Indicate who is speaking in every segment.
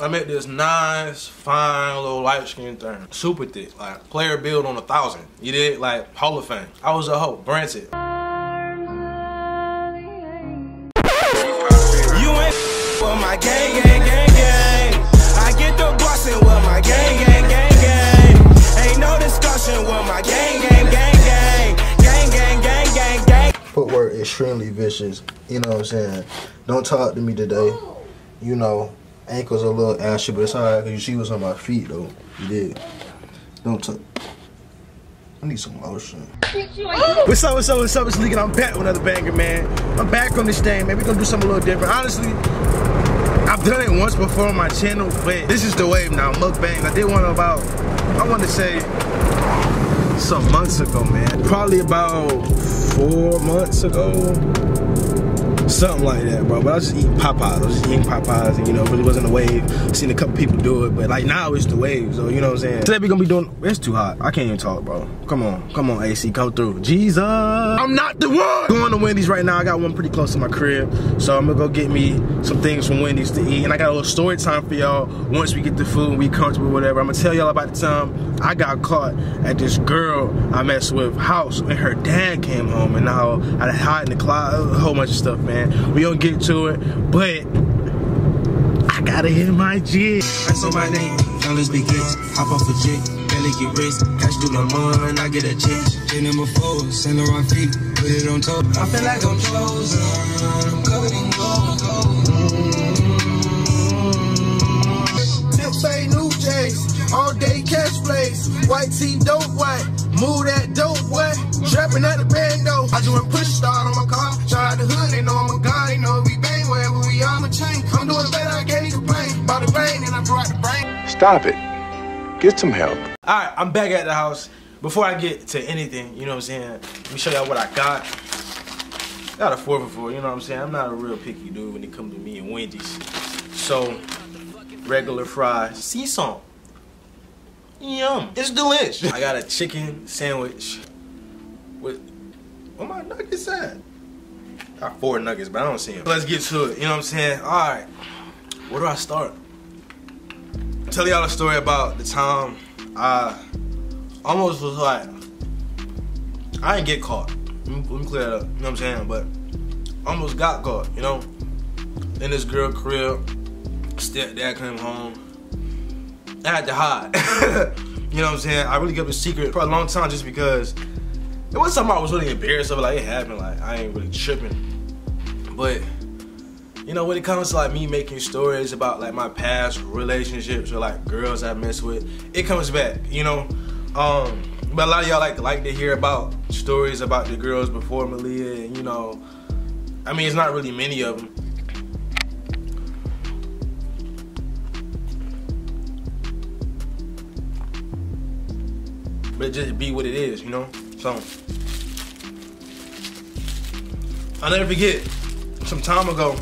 Speaker 1: I met this nice, fine, little light-skinned thing. Super thick, like player build on 1,000. You did? Like Hall of Fame. I was a hoe, granted.
Speaker 2: You ain't with my gang, gang, gang, gang. I get the bossing with my gang, gang, gang, gang. Ain't no discussion with my gang, gang, gang, gang. Gang, gang, gang, gang, gang.
Speaker 3: Footwork extremely vicious. You know what I'm saying? Don't talk to me today. You know, ankles a little ashy, but it's alright because you see what's on my feet though. You did. Don't talk. I need some lotion.
Speaker 4: What's up, what's up, what's up? It's League and I'm back with another banger, man. I'm back on this thing, man. We're gonna do something a little different. Honestly, I've done it once before on my channel, but this is the wave now, mukbang. I did one about, I want to say, some months ago, man. Probably about 4 months ago. Something like that, bro. But I was just eating Popeyes. I was just eating Popeyes, and you know, it really wasn't a wave. I've seen a couple people do it, but like now it's the wave, so you know what I'm saying? Today we gonna be doing, it's too hot. I can't even talk, bro. Come on, AC, come through. Jesus, I'm not the one! Going to Wendy's right now. I got one pretty close to my crib, so I'm gonna go get me some things from Wendy's to eat, and I got a little story time for y'all. Once we get the food and we comfortable, whatever, I'm gonna tell y'all about the time I got caught at this girl I messed with house, and her dad came home, and now I hide in the closet, a whole bunch of stuff, man. We don't get to it, but I gotta hit my jig.
Speaker 2: I saw my name, fellas big hits, hop off a jet, belly get rich, cash through the mud, I get a check. Ten number 4, send her on feet, put it on top. I feel like I'm chosen, I'm covered in gold.
Speaker 5: Tips ain't new J's, all day cash plays, white tee dope white, move that dope boy, trapping at the bando. I just went push start on my car, tried the hood, they know I'm a god, they know we bang wherever we are, I'm a chain. I'm doing better, I can't even complain. Bought the rain and I brought the brain.
Speaker 6: Stop it. Get some help.
Speaker 1: Alright, I'm back at the house. Before I get to anything, you know what I'm saying, let me show y'all what I got. Got a 4 for 4, you know what I'm saying? I'm not a real picky dude when it comes to me and Wendy's. So, regular fries, sea salt. Yum, it's delish. I got a chicken sandwich with, where my nuggets at? Got 4 nuggets, but I don't see them. Let's get to it, you know what I'm saying? Alright, where do I start? Tell y'all a story about the time I almost was like, I didn't get caught. Let me clear that up, you know what I'm saying? But almost got caught, you know? In this girl crib, stepdad came home. I had to hide. You know what I'm saying? I really kept a secret for a long time just because it wasn't something I was really embarrassed of. Like, it happened. Like, I ain't really tripping. But, you know, when it comes to like me making stories about like my past relationships or like girls I messed with, it comes back, you know? But a lot of y'all like to hear about stories about the girls before Malia, and you know, I mean, it's not really many of them. But it just be what it is, you know? So, I'll never forget, some time ago,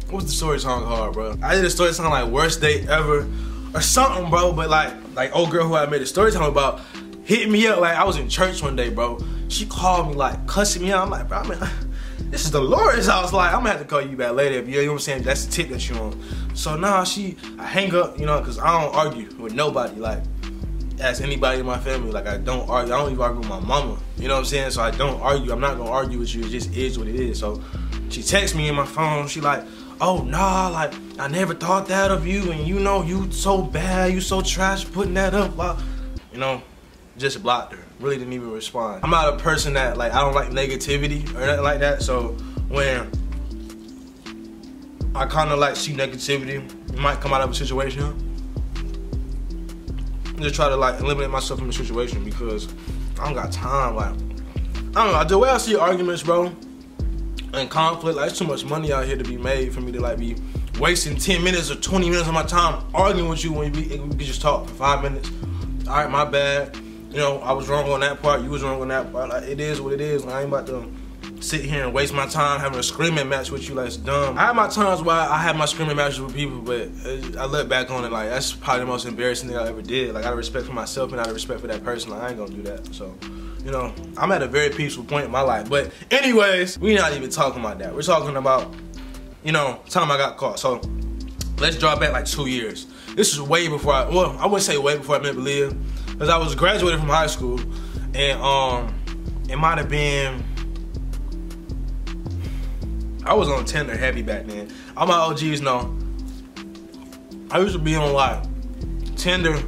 Speaker 1: what's the story song called, bro? I did a story song like worst date ever or something, bro, but like old girl who I made a story time about hit me up. Like, I was in church one day, bro. She called me like cussing me out. I'm like, bro, this is the Lord's house. Like, I'm gonna have to call you back later if you know what I'm saying. That's the tip that you on. So now I hang up, you know, cause I don't argue with nobody. Like, ask anybody in my family, like I don't argue. I don't even argue with my mama. You know what I'm saying? So I don't argue. I'm not gonna argue with you. It just is what it is. So she texts me in my phone. She like, oh nah, like I never thought that of you, and you know you so bad, you so trash putting that up. You know, just blocked her. Really didn't even respond. I'm not a person that like, I don't like negativity or nothing like that. So when I kind of like see negativity, it might come out of a situation. Just try to like eliminate myself from the situation because I don't got time. Like, I don't know, the way I see arguments, bro, and conflict, like, there's too much money out here to be made for me to like be wasting 10 minutes or 20 minutes of my time arguing with you when we could just talk for 5 minutes. All right, my bad. You know, I was wrong on that part. You was wrong on that part. Like, it is what it is. I ain't about to sit here and waste my time having a screaming match with you. Like, it's dumb. I have my times where I have my screaming matches with people, but I look back on it like that's probably the most embarrassing thing I ever did. Like, out of respect for myself and out of respect for that person, like, I ain't gonna do that. So, you know, I'm at a very peaceful point in my life. But anyways, we're not even talking about that. We're talking about, you know, time I got caught. So let's draw back like 2 years. This is way before I wouldn't say way before I met Brazile, because I was graduating from high school, and it might have been, I was on Tinder heavy back then. All my OGs know, I used to be on like Tinder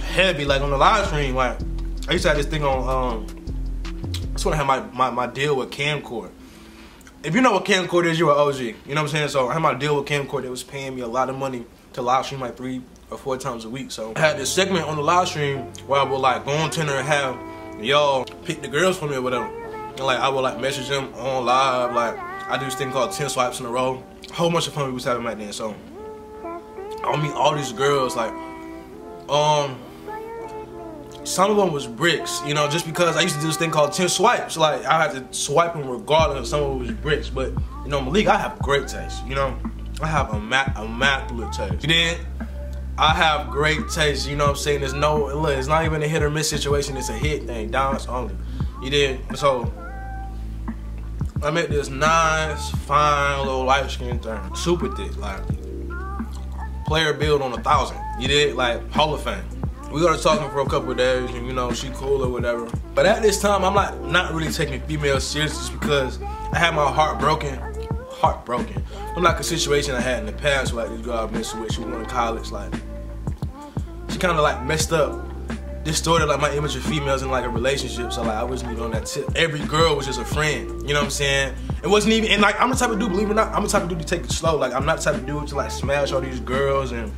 Speaker 1: heavy, like on the live stream. Like I used to have this thing on, that's when I had my deal with Camcord. If you know what Camcord is, you're an OG. You know what I'm saying? So I had my deal with Camcord. They was paying me a lot of money to live stream like 3 or 4 times a week. So I had this segment on the live stream where I would like go on Tinder and have y'all pick the girls for me or whatever. And like I would like message them on live. Like I do this thing called 10 swipes in a row. A whole bunch of fun we was having back then. So I would meet all these girls, like some of them was bricks, you know, just because I used to do this thing called 10 swipes. Like I had to swipe them regardless. Some of them was bricks, but you know, Malik, I have great taste. You know, I have immaculate taste. You did? I have great taste. You know what I'm saying? There's no, look, it's not even a hit or miss situation. It's a hit thing. Downs only. You did? So I met this nice, fine little light skin thing, super thick, like player build on 1,000. You did? Like Hall of Fame. We got to talking for a couple of days, and you know, she cool or whatever. But at this time, I'm like not really taking females serious just because I had my heart broken. From like a situation I had in the past where like this girl I was messing with, she was going to college, like she kind of like messed up, distorted like my image of females in like a relationship. So like I wasn't even on that tip. Every girl was just a friend, you know what I'm saying? It wasn't even, and like I'm the type of dude, believe it or not, I'm the type of dude to take it slow. Like I'm not the type of dude to like smash all these girls and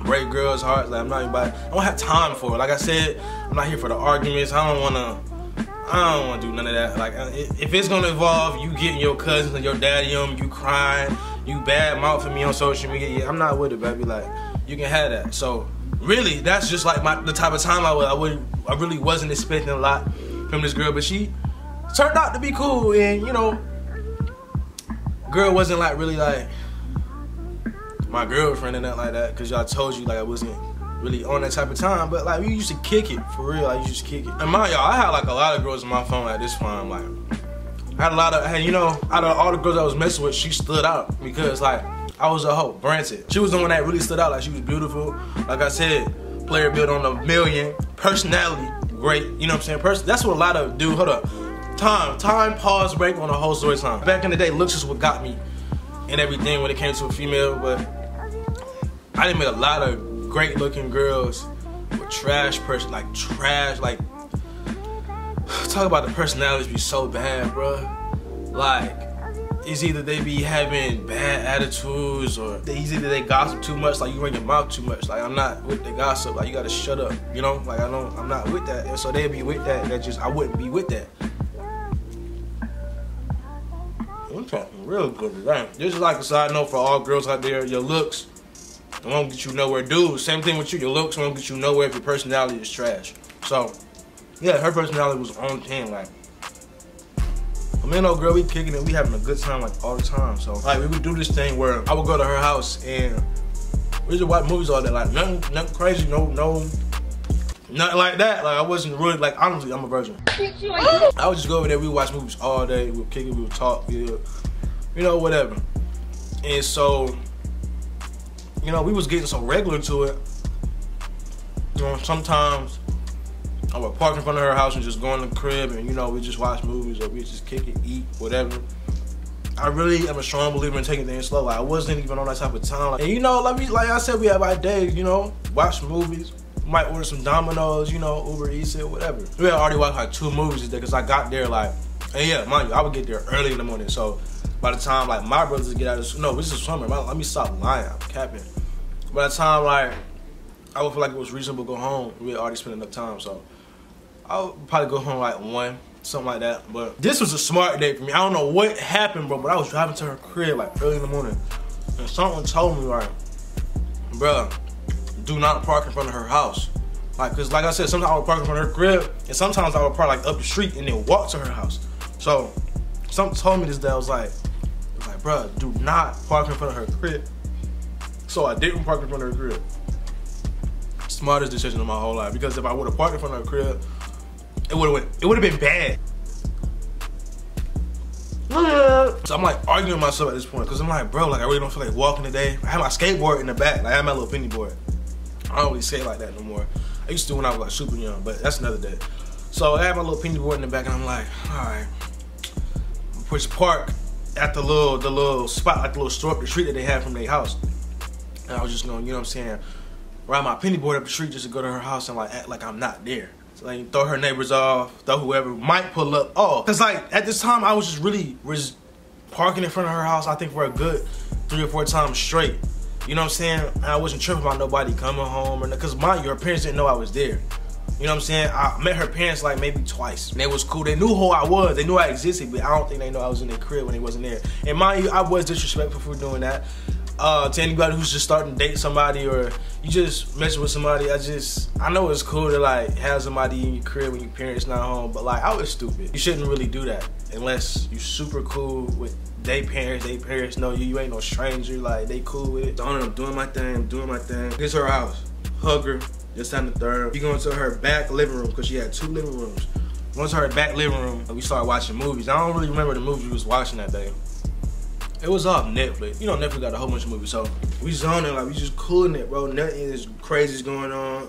Speaker 1: break girls' hearts. Like I'm not anybody, I don't have time for it. Like I said, I'm not here for the arguments. I don't wanna do none of that. Like if it's gonna involve you getting your cousins and your daddy on you crying, you bad mouthing me on social media, yeah, I'm not with it, baby. Like you can have that. So really, that's just like the type of time I really wasn't expecting a lot from this girl, but she turned out to be cool. And you know, girl wasn't like really like my girlfriend and nothing like that, because y'all told you like I wasn't really on that type of time. But like we used to kick it for real. I used to kick it. And mind y'all, I had like a lot of girls on my phone at this time. Like I had a lot of, you know, out of all the girls I was messing with, she stood out because like I was a hoe. Granted, she was the one that really stood out. Like she was beautiful. Like I said, player built on 1,000,000. Personality, great. You know what I'm saying? That's what a lot of do. Hold up. Time, pause, break on the whole story time. Back in the day, looks is what got me and everything when it came to a female, but I didn't meet a lot of great looking girls with trash, like talk about the personalities be so bad, bro. Like it's either they be having bad attitudes or it's either they gossip too much, like you run your mouth too much. Like I'm not with the gossip, like you gotta shut up, you know? Like I'm not with that. And so they'd be with that, I wouldn't be with that. I'm talking real good today. This is like a side note for all girls out there. Your looks won't get you nowhere. Dude, same thing with you. Your looks won't get you nowhere if your personality is trash. So, yeah, her personality was on 10. Like, me and old girl, we kicking it. We having a good time like all the time. So, like, we would do this thing where I would go to her house and we just watch movies all day. Like, nothing crazy, nothing like that. Like I wasn't really, like, honestly, I'm a virgin. I would just go over there, we would watch movies all day, we would kick it, we would talk, you know, whatever. And so, you know, we was getting so regular to it. You know, sometimes I would park in front of her house and just go in the crib and, you know, we just watch movies or we just kick it, eat, whatever. I really am a strong believer in taking things slow. Like I wasn't even on that type of time. Like, and you know, like I said, we have our days, you know, watch movies. Might order some Domino's, you know, Uber Eats it, whatever. We had already watched like 2 movies today because I got there like, and yeah, mind you, I would get there early in the morning. So by the time like my brothers get out of, no, this is summer. Let me stop lying, I'm capping. By the time like I would feel like it was reasonable to go home, we had already spent enough time. So I would probably go home like 1, something like that. But this was a smart day for me. I don't know what happened, bro, but I was driving to her crib like early in the morning, and someone told me like, bruh, do not park in front of her house. Like, cause like I said, sometimes I would park in front of her crib, and sometimes I would park like up the street and then walk to her house. So, something told me this day, I was like, bruh, do not park in front of her crib. So I didn't park in front of her crib. Smartest decision of my whole life, because if I would have parked in front of her crib, it would have been bad. So I'm like arguing with myself at this point because I'm like, bro, like I really don't feel like walking today. I had my skateboard in the back. Like I had my little penny board. I don't really skate like that no more. I used to when I was like super young, but that's another day. So I had my little penny board in the back and I'm like, all right, I'm push park at the little spot, like the little store up the street that they had from their house. And I was just going, you know what I'm saying, ride my penny board up the street just to go to her house and like act like I'm not there. So like throw her neighbors off, throw whoever might pull up off. Cause like at this time I was just really parking in front of her house, I think for a good 3 or 4 times straight. You know what I'm saying? I wasn't tripping about nobody coming home or cause mind you, her parents didn't know I was there. You know what I'm saying? I met her parents like maybe twice. And they was cool. They knew who I was. They knew I existed, but I don't think they know I was in their crib when they wasn't there. And mind you, I was disrespectful for doing that. To anybody who's just starting to date somebody or you just messing with somebody, I know it's cool to like have somebody in your crib when your parents not home, but like I was stupid. You shouldn't really do that unless you super cool with their parents know you ain't no stranger, like they cool with it. So I'm doing my thing, This her house, hug her, just on the third. We go into her back living room because she had 2 living rooms. Once her back living room, we started watching movies. I don't really remember the movie we was watching that day. It was off Netflix. You know, Netflix got a whole bunch of movies, so we zoning, like we just cooling it, bro. Nothing is crazy going on.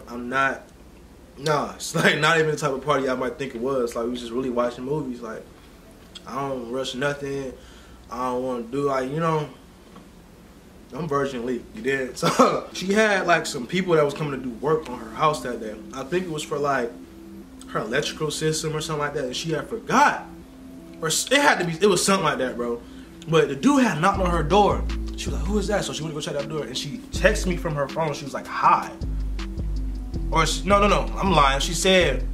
Speaker 1: It's like not even the type of party I might think it was. Like we was just really watching movies. Like I don't rush nothing. I don't want to do like, you know, I'm Virgin Lee, you did. So she had like some people that was coming to do work on her house that day. I think it was for like her electrical system or something like that, and she had forgot. Or it was something like that, bro. But the dude had knocked on her door. She was like, who is that? So she went to go check that door, and she texted me from her phone. She was like, hi. Or, no, I'm lying. She said,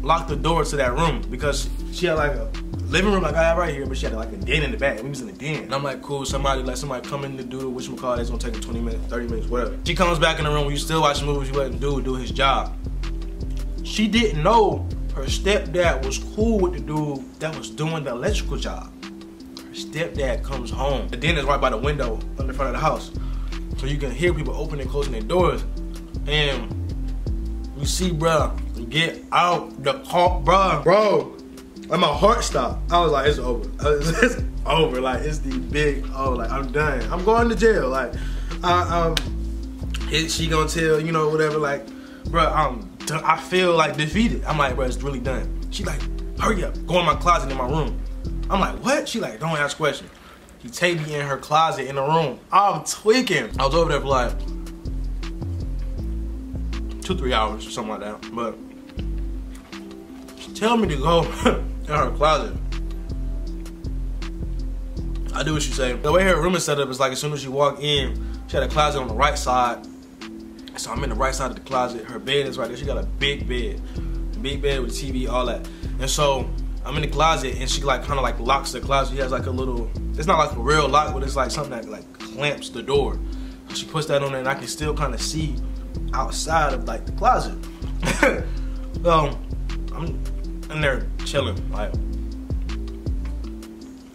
Speaker 1: lock the door to that room because she had like a living room like I have right here, but she had like a den in the back. We was in the den. And I'm like, cool, let somebody come in to do whatchamacallit, it's gonna take him 20 minutes, 30 minutes, whatever. She comes back in the room, we still watching movies, you letting dude do his job. She didn't know her stepdad was cool with the dude that was doing the electrical job. Stepdad comes home. The den is right by the window on the front of the house. So you can hear people opening and closing their doors. And you see, bruh, get out the car, bro. And my heart stopped. I was like, it's over. It's over. Like, it's the big, like, I'm done. I'm going to jail. Like, she gonna tell, you know, whatever, like, bruh, I'm done. I feel like defeated. I'm like, bruh, it's really done. She like, hurry up, go in my closet in my room. I'm like, what? She like, don't ask questions. He take me in her closet in the room. I'm tweaking. I was over there for like 2-3 hours or something like that. But she tell me to go in her closet. I do what she say. The way her room is set up is like as soon as you walk in, she had a closet on the right side. So I'm in the right side of the closet. Her bed is right there. She got a big bed. Big bed with TV, all that. And so I'm in the closet and she like kind of like locks the closet. She has like a little, it's not like a real lock, but it's like something that like clamps the door. So she puts that on there and I can still kind of see outside of like the closet. So I'm in there chilling. Like,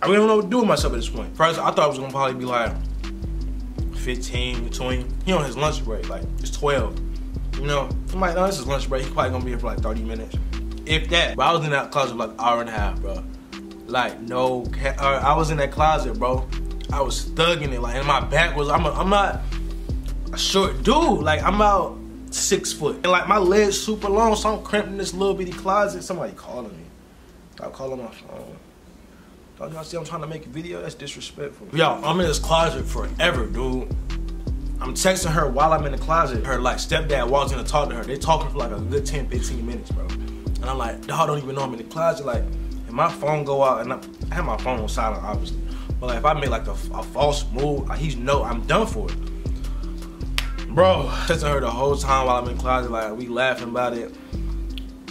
Speaker 1: I really don't know what to do with myself at this point. First, I thought it was gonna probably be like 15, 20. He on his lunch break, like it's 12. You know, I'm like, no, this is lunch break. He's probably gonna be here for like 30 minutes. If that. But I was in that closet for like an hour and a half, bro. Like, no, I was in that closet, bro. I was thugging it, like, and my back was, I'm not a short dude. Like, I'm about 6 foot. And like, my legs super long, so I'm cramped in this little bitty closet. Somebody calling me. Stop calling my phone. Don't y'all see I'm trying to make a video? That's disrespectful. Yo, I'm in this closet forever, dude. I'm texting her while I'm in the closet. Her like stepdad walks in to talk to her. They talking for like a good 10, 15 minutes, bro. And I'm like, dog don't even know I'm in the closet. Like, and my phone go out, and I have my phone on silent, obviously. But like, if I make like a false move, like, he's know I'm done for it. Bro, texting her the whole time while I'm in the closet, like, we laughing about it.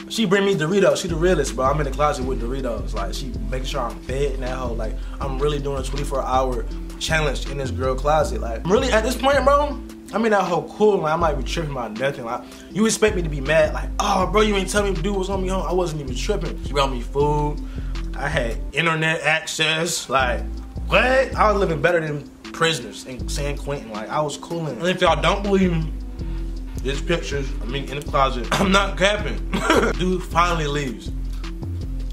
Speaker 1: She bring me Doritos. She the realest, bro. I'm in the closet with Doritos. Like, she making sure I'm fed in that hole. Like, I'm really doing a 24-hour challenge in this girl closet. Like, really, at this point, bro, I'm in that whole cool. Like, I might be tripping about nothing. Like, you expect me to be mad. Like, oh, bro, you ain't tell me to do what's on me home. I wasn't even tripping. She brought me food. I had internet access. Like, what? I was living better than prisoners in San Quentin. Like, I was cooling. And if y'all don't believe me, there's pictures of me in the closet. I'm not capping. Dude finally leaves.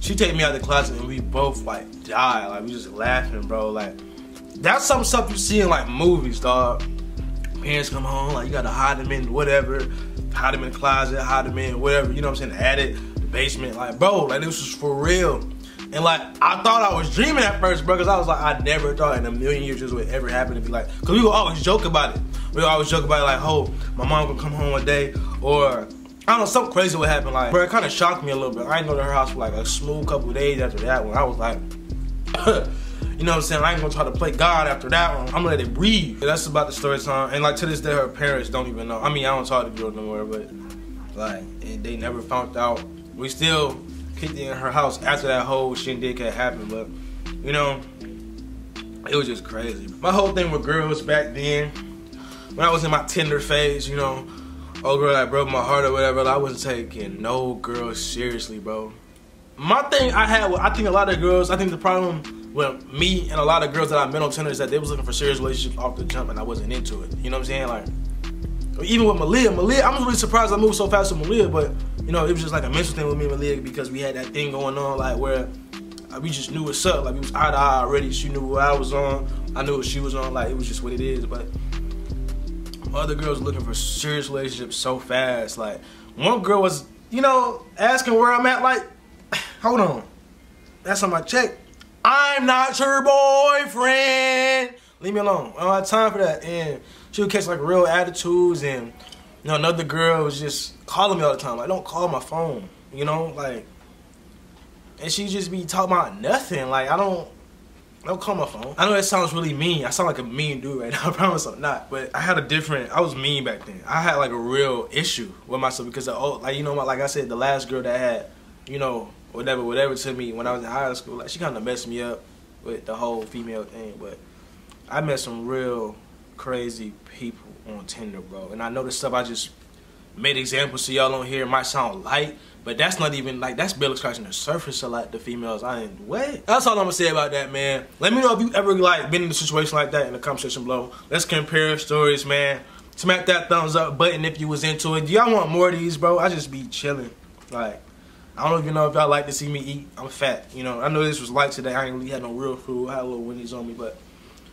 Speaker 1: She take me out of the closet and we both like died. Like, we just laughing, bro. Like, that's some stuff you see in, like, movies, dog. Parents come home, like, you gotta hide them in whatever. Hide them in the closet, hide them in whatever, you know what I'm saying, the attic, the basement. Like, bro, like, this was for real. And, like, I thought I was dreaming at first, bro, because I was like, I never thought in a million years this would ever happen to be like, because we would always joke about it. We would always joke about it, like, oh, my mom gonna come home one day, or, I don't know, something crazy would happen. Like, bro, it kind of shocked me a little bit. I ain't go to her house for, like, a smooth couple of days after that one. I was like, you know what I'm saying, I ain't gonna try to play God after that one. I'm gonna let it breathe. That's about the story time. And, like, to this day, her parents don't even know. I mean, I don't talk to the girl no more, but, like, they never found out. We still kicked it in her house after that whole shindig had happened, but, you know, it was just crazy. My whole thing with girls back then, when I was in my Tinder phase, you know, old girl that broke my heart or whatever, I wasn't taking no girls seriously, bro. My thing I had with, I think a lot of girls, I think the problem with me and a lot of girls that I met on Tinder is that they was looking for serious relationships off the jump and I wasn't into it. You know what I'm saying? Like, even with Malik, I'm really surprised I moved so fast with Malik, but, you know, it was just like a mental thing with me and Malik because we had that thing going on, like, where we just knew what's up. Like, we was eye to eye already. She knew what I was on. I knew what she was on. Like, it was just what it is. But other girls looking for serious relationships so fast. Like, one girl was, you know, asking where I'm at. Like, hold on. That's on my check. I'm not your boyfriend. Leave me alone. I don't have time for that. And she would catch, like, real attitudes. And, you know, another girl was just calling me all the time. Like, don't call my phone. You know, like, and she just be talking about nothing. Like, I don't call my phone. I know that sounds really mean. I sound like a mean dude right now. I promise I'm not. But I was mean back then. I had, like, a real issue with myself because, like, you know, like I said, the last girl that had, you know, whatever to me when I was in high school, like, she kind of messed me up with the whole female thing. But I met some real crazy people on Tinder, bro. And I know the stuff I just made examples to y'all on here might sound light, but that's not even, like, that's barely scratching the surface of, like, the females I ain't wait. That's all I'm gonna say about that, man. Let me know if you ever, like, been in a situation like that in the comment section below. Let's compare stories, man. Smack that thumbs up button if you was into it. Do y'all want more of these, bro? I just be chilling. Like, I don't even know if y'all like to see me eat. I'm fat, you know. I know this was light today. I ain't really had no real food. I had a little Wendy's on me, but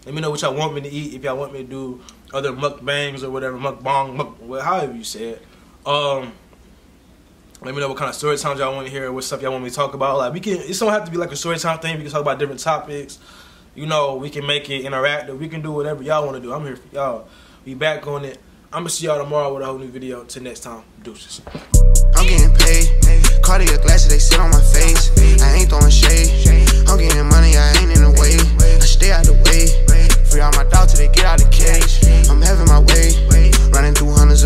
Speaker 1: let me know what y'all want me to eat. If y'all want me to do other mukbangs or whatever, mukbang, however you say it. Let me know what kind of story times y'all want to hear, what stuff y'all want me to talk about. Like, it don't have to be like a story time thing. We can talk about different topics. You know, we can make it interactive. We can do whatever y'all want to do. I'm here for y'all. Be back on it. I'm gonna see y'all tomorrow with a whole new video. Till next time, deuces.
Speaker 5: I'm getting paid. Cardiac glasses, they sit on my face. I ain't throwing shade. I'm getting money, I ain't in the way. I stay out the way. Free all my dogs till they get out the cage. I'm having my way. Running through hundreds